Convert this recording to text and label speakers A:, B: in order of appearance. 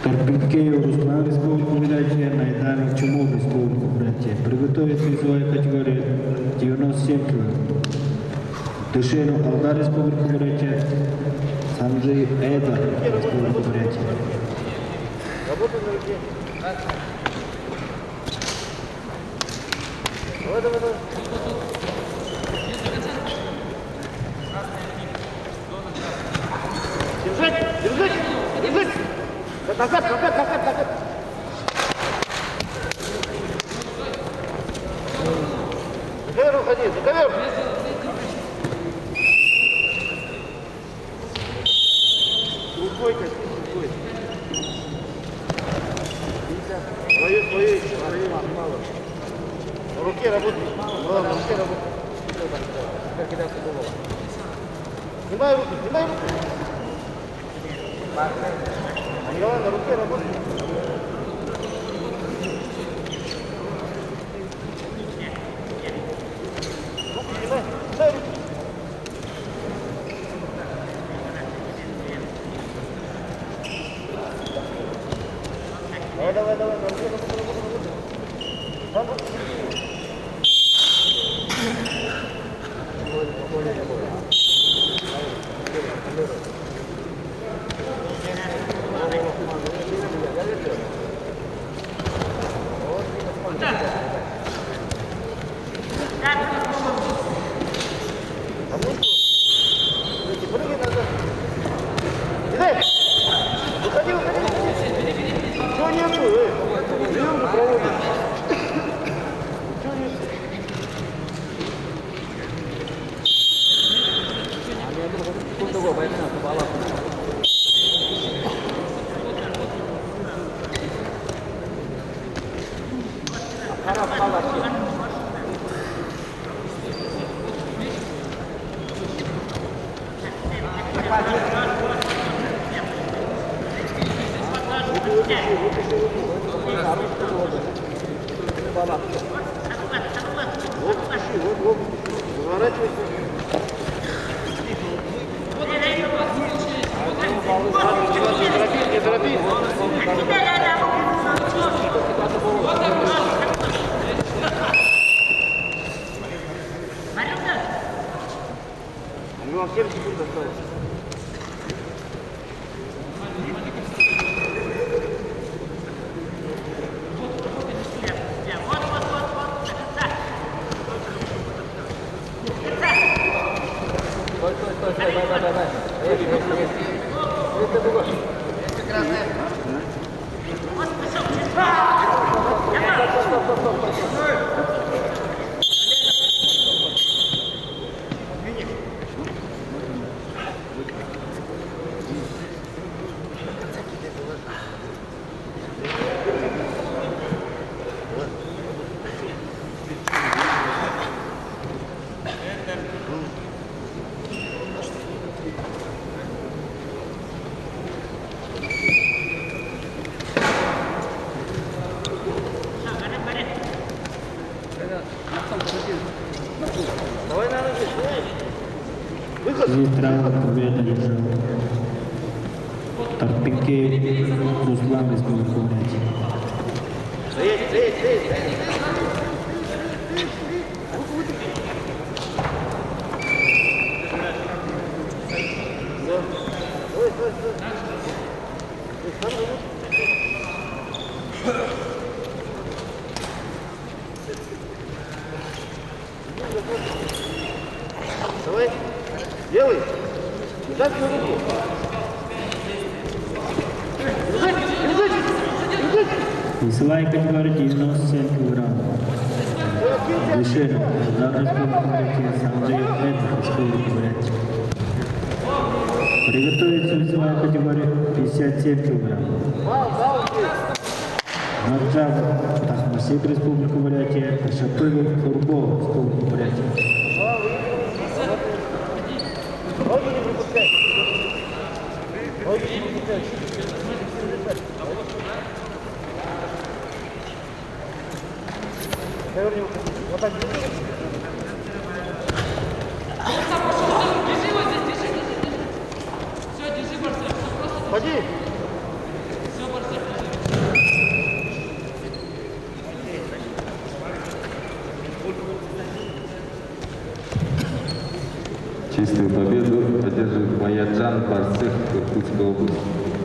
A: Карпінкеєв Руслан Республіки Найдаров Чумов Республіки Приготовить весовая категория 97 кг. Дышину Алдар Республика Санджей Эда Республика.
B: Работа на руке. Давай. Держать! Назад! За ковер уходи, за ковер! Рукой кости, рукой. Свою, мало. На руке работай. Мало, на руке работай. Как кидаться голову. Снимай руки. Давай, на руке работай. Руки снимай руки. Давай, на руке работай. Прыгай назад. Кидай! Уходи. Чего нету? Прием же проводит. Чего нету? Вот. Заворачивайся. Не торопись. У него 7 секунд осталось. Давай. Это было. Давай на ноги.
A: Зитра победа держал. Карпінкеєв Руслан Республіки.
B: Стоять. Давай. Делай. Держать на руку.
A: Весовая категория 97 кг. Дышину Алдар Республики Санджей Эда Республика. Приготовиться весовая категория 57 кг. Наджав Тахмасиб, Республіка Бурятія, та Шапилов Фурбов, Республіка Бурятія.
B: Ноги не пропускай. Ноги не пропускай. Поверни руку. Вот так.
C: Держи вот здесь, держи. Все, держи, Барсек, все просто.
B: Ходи.
C: Все, Барсек, держи.
D: Чистую победу одержит Баяджан Барсех, Иркутская область.